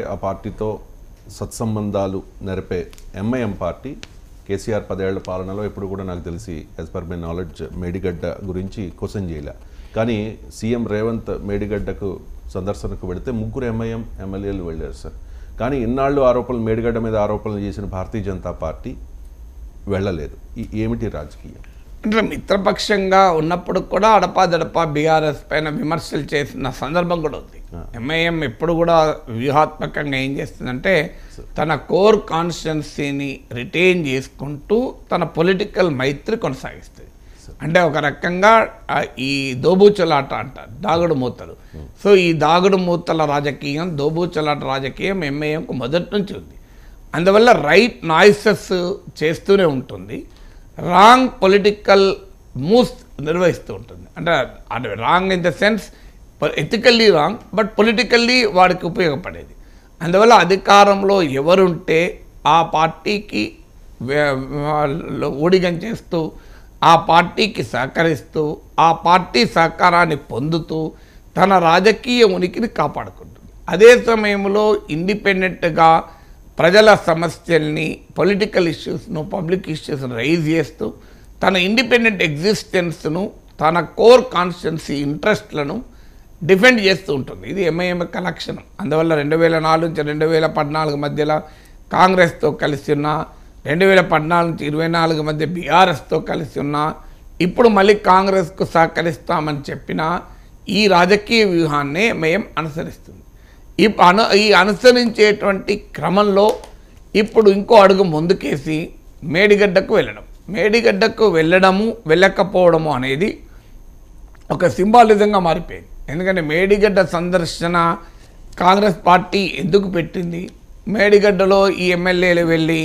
అంటే ఆ పార్టీతో సత్సంబంధాలు నెరపే ఎంఐఎం పార్టీ కేసీఆర్ 10 ఏళ్ల పాలనలో ఎప్పుడు కూడా నాకు తెలిసి as per my knowledge Medigadda గురించి క్వశ్చన్ చేయలే. కానీ సీఎం రేవంత్ మేడిగడ్డకు సందర్శనకు వెళితే 3 ఎంఐఎం ఎమ్మెల్యేలు వెళ్ళారు సార్. కానీ ఇన్నాళ్ళు ఆరోపణలు మేడిగడ్డ మీద ఆరోపణలు చేసిన భారతీయ జనతా పార్టీ వెళ్ళలేదు. ఏమిటి రాజకీయం? అంటే మిత్రపక్షంగా ఉన్నప్పుడు కూడా అడపాదడపా బీఆర్ఎస్ పైన విమర్శలు చేసిన సందర్భం కూడా ఉంది. ఎంఐఎం ఎప్పుడు కూడా వ్యూహాత్మకంగా ఏం చేస్తుందంటే తన కోర్ కాన్స్టిట్యున్సీని రిటైన్ చేసుకుంటూ తన పొలిటికల్ మైత్రి కొనసాగిస్తుంది. అంటే ఒక రకంగా ఈ దోబూచలాట అంటారు, దాగుడు మూతలు. సో ఈ దాగుడు మూతల రాజకీయం, దోబూచలాట రాజకీయం ఎంఐఎంకు మొదటి నుంచి ఉంది. అందువల్ల రైట్ నాయిసెస్ చేస్తూనే ఉంటుంది, రాంగ్ పొలిటికల్ మూవ్స్ నిర్వహిస్తూ ఉంటుంది. అంటే wrong in the sense ethically wrong, but politically వాడికి ఉపయోగపడేది. అందువల్ల అధికారంలో ఎవరుంటే ఆ పార్టీకి ఊడిగం చేస్తూ, ఆ పార్టీకి సహకరిస్తూ, ఆ పార్టీ సహకారాన్ని పొందుతూ తన రాజకీయ ఉనికిని కాపాడుకుంటుంది. అదే సమయంలో ఇండిపెండెంట్గా ప్రజల సమస్యల్ని, పొలిటికల్ ఇష్యూస్ను, పబ్లిక్ ఇష్యూస్ను రైజ్ చేస్తూ తన ఇండిపెండెంట్ ఎగ్జిస్టెన్స్ను, తన కోర్ కాన్స్టిట్యున్సీ ఇంట్రెస్ట్లను డిఫెండ్ చేస్తూ ఉంటుంది. ఇది ఎంఐఎం యొక్క లక్షణం. అందువల్ల 2004 నుంచి 2014 మధ్యలో కాంగ్రెస్తో కలిసి ఉన్న, 2014 నుంచి 2024 మధ్య బీఆర్ఎస్తో కలిసి ఉన్న, ఇప్పుడు మళ్ళీ కాంగ్రెస్కు సహకరిస్తామని చెప్పిన ఈ రాజకీయ వ్యూహాన్నే ఎంఐఎం అనుసరిస్తుంది. ఈ అనుసరించేటువంటి క్రమంలో ఇప్పుడు ఇంకో అడుగు ముందుకేసి మేడిగడ్డకు వెళ్ళడం. మేడిగడ్డకు వెళ్ళడము వెళ్ళకపోవడము అనేది ఒక సింబాలిజంగా మారిపోయింది. ఎందుకంటే మేడిగడ్డ సందర్శన కాంగ్రెస్ పార్టీ ఎందుకు పెట్టింది? మేడిగడ్డలో ఈ ఎమ్మెల్యేలు వెళ్ళి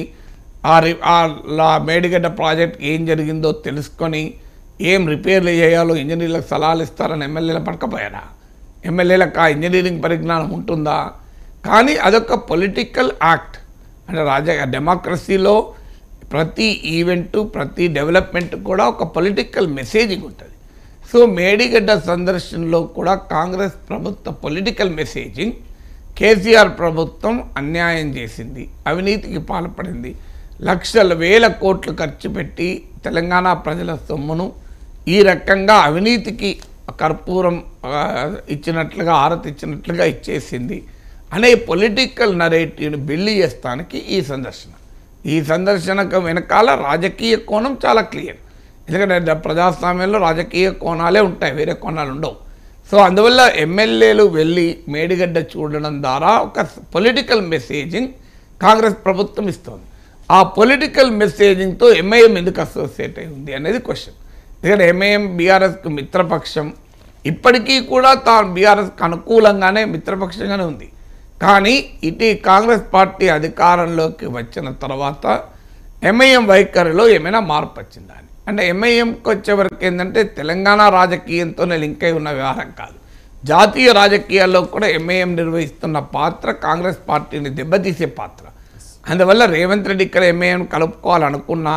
మేడిగడ్డ ప్రాజెక్ట్ ఏం జరిగిందో తెలుసుకొని ఏం రిపేర్లు చేయాలో ఇంజనీర్లకు సలహాలు ఇస్తారని ఎమ్మెల్యేలు పడకపోయారా? ఎమ్మెల్యేలకు ఆ ఇంజనీరింగ్ పరిజ్ఞానం ఉంటుందా? కానీ అదొక పొలిటికల్ యాక్ట్. అంటే డెమోక్రసీలో ప్రతి ఈవెంటు, ప్రతి డెవలప్మెంట్ కూడా ఒక పొలిటికల్ మెసేజింగ్ ఉంటుంది. సో మేడిగడ్డ సందర్శనలో కూడా కాంగ్రెస్ ప్రభుత్వ పొలిటికల్ మెసేజింగ్ కేసీఆర్ ప్రభుత్వం అన్యాయం చేసింది, అవినీతికి పాల్పడింది, లక్షల వేల కోట్లు ఖర్చు పెట్టి తెలంగాణ ప్రజల సొమ్మును ఈ రకంగా అవినీతికి కర్పూరం ఇచ్చినట్లుగా, హారతి ఇచ్చినట్లుగా ఇచ్చేసింది అనే పొలిటికల్ నరేటివ్ని బిల్డ్ చేస్తానికి ఈ సందర్శనకు వెనకాల రాజకీయ కోణం చాలా క్లియర్. ఎందుకంటే ప్రజాస్వామ్యంలో రాజకీయ కోణాలే ఉంటాయి, వేరే కోణాలు ఉండవు. సో అందువల్ల ఎమ్మెల్యేలు వెళ్ళి మేడిగడ్డ చూడడం ద్వారా ఒక పొలిటికల్ మెసేజింగ్ కాంగ్రెస్ ప్రభుత్వం ఇస్తుంది. ఆ పొలిటికల్ మెసేజింగ్తో ఎంఐఎం ఎందుకు అసోసియేట్ అయి ఉంది అనేది క్వశ్చన్. ఎందుకంటే ఎంఐఎం బీఆర్ఎస్కు మిత్రపక్షం, ఇప్పటికీ కూడా తాను బీఆర్ఎస్కి అనుకూలంగానే మిత్రపక్షంగానే ఉంది. కానీ ఇటు కాంగ్రెస్ పార్టీ అధికారంలోకి వచ్చిన తర్వాత ఎంఐఎం వైఖరిలో ఏమైనా మార్పు వచ్చిందా? అంటే ఎంఐఎంకి వచ్చేవరకు ఏంటంటే తెలంగాణ రాజకీయంతోనే లింక్ అయి ఉన్న వ్యవహారం కాదు, జాతీయ రాజకీయాల్లో కూడా ఎంఐఎం నిర్వహిస్తున్న పాత్ర కాంగ్రెస్ పార్టీని దెబ్బతీసే పాత్ర. అందువల్ల రేవంత్ రెడ్డి ఇక్కడ ఎంఐఎం కలుపుకోవాలనుకున్నా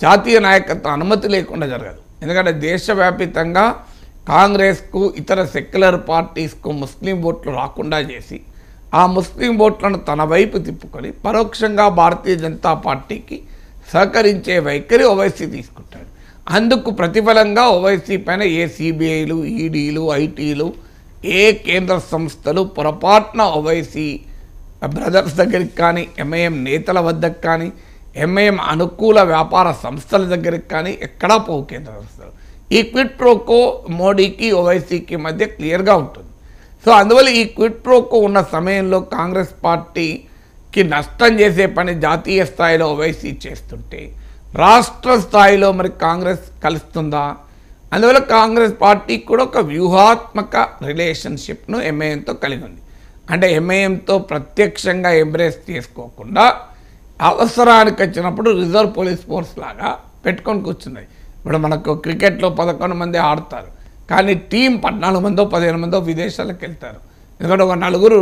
జాతీయ నాయకత్వం అనుమతి లేకుండా జరగదు. ఎందుకంటే దేశవ్యాపితంగా కాంగ్రెస్కు, ఇతర సెక్యులర్ పార్టీస్కు ముస్లిం ఓట్లు రాకుండా చేసి ఆ ముస్లిం ఓట్లను తన వైపు తిప్పుకొని పరోక్షంగా భారతీయ జనతా పార్టీకి సహకరించే వైఖరి ఓవైసీ తీసుకుంటాడు. అందుకు ప్రతిఫలంగా ఓవైసీ పైన ఏ సిబిఐలు, ఈడీలు, ఐటీలు, ఏ కేంద్ర సంస్థలు పొరపాటున ఓవైసీ బ్రదర్స్ దగ్గరికి కానీ, ఎంఐఎం నేతల వద్దకు కానీ, ఎంఐఎం అనుకూల వ్యాపార సంస్థల దగ్గరికి కానీ ఎక్కడా పోవు కేంద్ర సంస్థలు. ఈ క్విడ్ ప్రోకో మోడీకి, ఓవైసీకి మధ్య క్లియర్గా ఉంటుంది. సో అందువల్ల ఈ క్విడ్ ప్రోకో ఉన్న సమయంలో కాంగ్రెస్ పార్టీకి నష్టం చేసే పని జాతీయ స్థాయిలో ఓవైసీ చేస్తుంటే రాష్ట్ర స్థాయిలో మరి కాంగ్రెస్ కలుస్తుందా? అందువల్ల కాంగ్రెస్ పార్టీ కూడా ఒక వ్యూహాత్మక రిలేషన్షిప్ను ఎంఐఎంతో కలిగి ఉంది. అంటే ఎంఐఎంతో ప్రత్యక్షంగా ఎంబ్రేస్ చేసుకోకుండా అవసరానికి వచ్చినప్పుడు రిజర్వ్ పోలీస్ ఫోర్స్ లాగా పెట్టుకొని కూర్చున్నాయి. ఇప్పుడు మనకు క్రికెట్లో 11 మంది ఆడతారు, కానీ టీం 14 మందో 15 మందో విదేశాలకు వెళ్తారు. ఎందుకంటే ఒక 4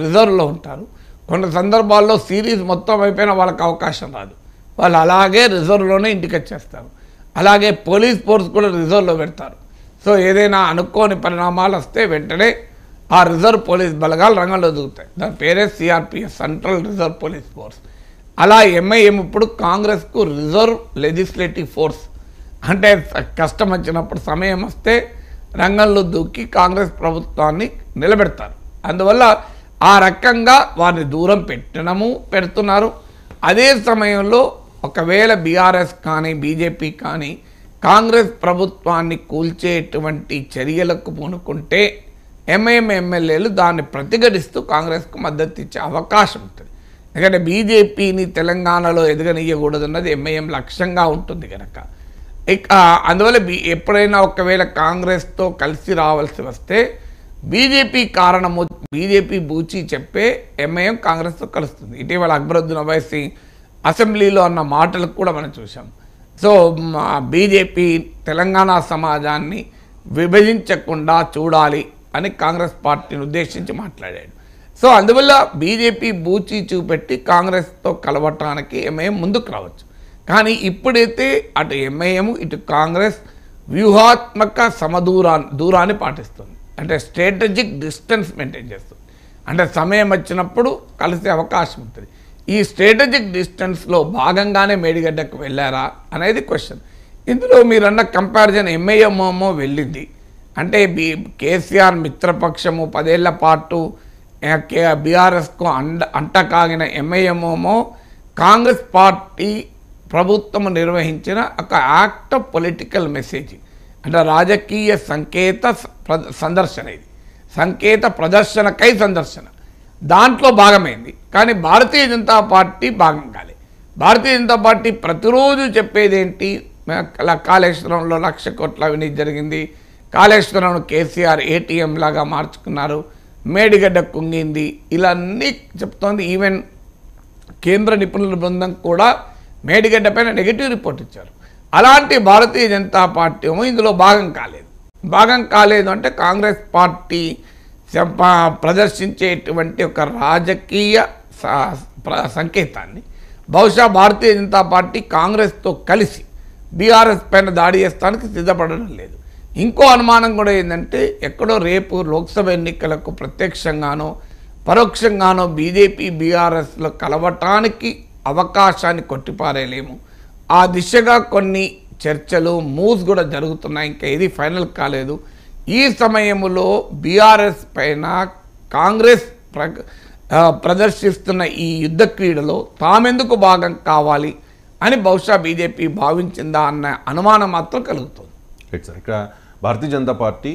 రిజర్వ్లో ఉంటారు. కొన్ని సందర్భాల్లో సిరీస్ మొత్తం అయిపోయినా వాళ్ళకి అవకాశం రాదు, వాళ్ళు అలాగే రిజర్వ్లోనే ఇంటికి వచ్చేస్తారు. అలాగే పోలీస్ ఫోర్స్ కూడా రిజర్వ్లో పెడతారు. సో ఏదైనా అనుకోని పరిణామాలు వస్తే వెంటనే ఆ రిజర్వ్ పోలీస్ బలగాలు రంగంలో దిగుతాయి. దాని పేరే CRPF, central reserve police force. అలా ఎంఐఎం ఇప్పుడు కాంగ్రెస్కు రిజర్వ్ లెజిస్లేటివ్ ఫోర్స్, అంటే కష్టం వచ్చినప్పుడు సమయం వస్తే రంగంలో దూకి కాంగ్రెస్ ప్రభుత్వాన్ని నిలబెడతారు. అందువల్ల ఆ రకంగా వారిని దూరం పెడుతున్నారు. అదే సమయంలో ఒకవేళ బీఆర్ఎస్ కానీ బీజేపీ కానీ కాంగ్రెస్ ప్రభుత్వాన్ని కూల్చేటువంటి చర్యలకు పూనుకుంటే ఎంఐఎం ఎమ్మెల్యేలు దాన్ని ప్రతిఘటిస్తూ కాంగ్రెస్కు మద్దతు ఇచ్చే అవకాశం ఉంటుంది. ఎందుకంటే బీజేపీని తెలంగాణలో ఎదగనియకూడదన్నది ఎంఐఎం లక్ష్యంగా ఉంటుంది కనుక. అందువల్ల ఎప్పుడైనా ఒకవేళ కాంగ్రెస్తో కలిసి రావాల్సి వస్తే బీజేపీ బూచి చెప్పే ఎంఐఎం కాంగ్రెస్తో కలుస్తుంది. ఇటీవల అక్బరుద్దీన్ ఓవైసీ అసెంబ్లీలో అన్న మాటలకు కూడా మనం చూసాం. సో బీజేపీ తెలంగాణ సమాజాన్ని విభజించకుండా చూడాలి అని కాంగ్రెస్ పార్టీని ఉద్దేశించి మాట్లాడాడు. సో అందువల్ల బీజేపీ బూచి చూపెట్టి కాంగ్రెస్తో కలవటానికి ఎంఐఎం ముందుకు రావచ్చు. కానీ ఇప్పుడైతే అటు ఎంఐఎం ఇటు కాంగ్రెస్ వ్యూహాత్మక దూరాన్ని పాటిస్తుంది. అంటే స్ట్రాటజిక్ డిస్టెన్స్ మెయింటైన్ చేస్తుంది. అంటే సమయం వచ్చినప్పుడు కలిసే అవకాశం ఉంటుంది. ఈ స్ట్రాటజిక్ డిస్టెన్స్లో భాగంగానే మేడిగడ్డకు వెళ్ళారా అనేది క్వశ్చన్. ఇందులో మీరన్న కంపారిజన్ ఎంఐఎం ఏమో వెళ్ళింది అంటే కేసీఆర్ మిత్రపక్షము 10 ఏళ్ల పాటు బీఆర్ఎస్కు అంటకాగిన ఎంఐఎం ఏమో కాంగ్రెస్ పార్టీ ప్రభుత్వం నిర్వహించిన ఒక యాక్ట్ ఆఫ్ పొలిటికల్ మెసేజింగ్, అంటే రాజకీయ సంకేత సందర్శన, ఇది సంకేత ప్రదర్శనకై సందర్శన, దాంట్లో భాగమైంది. కానీ భారతీయ జనతా పార్టీ భాగం కాలే. భారతీయ జనతా పార్టీ ప్రతిరోజు చెప్పేది ఏంటి? కాళేశ్వరంలో 1,00,000 కోట్ల అవినీతి జరిగింది, కాళేశ్వరం కేసీఆర్ ఏటీఎం లాగా మార్చుకున్నారు, మేడిగడ్డ కుంగింది, ఇలా అన్నీ చెప్తోంది. ఈవెన్ కేంద్ర నిపుణుల బృందం కూడా మేడిగడ్డ పైన నెగిటివ్ రిపోర్ట్ ఇచ్చారు. అలాంటి భారతీయ జనతా పార్టీ ఏమో ఇందులో భాగం కాలేదు అంటే కాంగ్రెస్ పార్టీ ప్రదర్శించేటువంటి ఒక రాజకీయ సంకేతాన్ని బహుశా భారతీయ జనతా పార్టీ కాంగ్రెస్తో కలిసి బీఆర్ఎస్ పైన దాడి చేస్తానికి సిద్ధపడడం లేదు. ఇంకో అనుమానం కూడా ఏంటంటే ఎక్కడో రేపు లోక్సభ ఎన్నికలకు ప్రత్యక్షంగానో పరోక్షంగానో బీజేపీ బీఆర్ఎస్లో కలవటానికి అవకాశాన్ని కొట్టిపారేయలేము. ఆ దిశగా కొన్ని చర్చలు మూవ్స్ కూడా జరుగుతున్నాయి. ఇంకా ఏది ఫైనల్ కాలేదు. ఈ సమయంలో బీఆర్ఎస్ పైన కాంగ్రెస్ ప్రదర్శిస్తున్న ఈ యుద్ధ క్రీడలో తామెందుకు భాగం కావాలి అని బహుశా బీజేపీ భావించిందా అన్న అనుమానం మాత్రం కలుగుతుంది. ఇక్కడ భారతీయ జనతా పార్టీ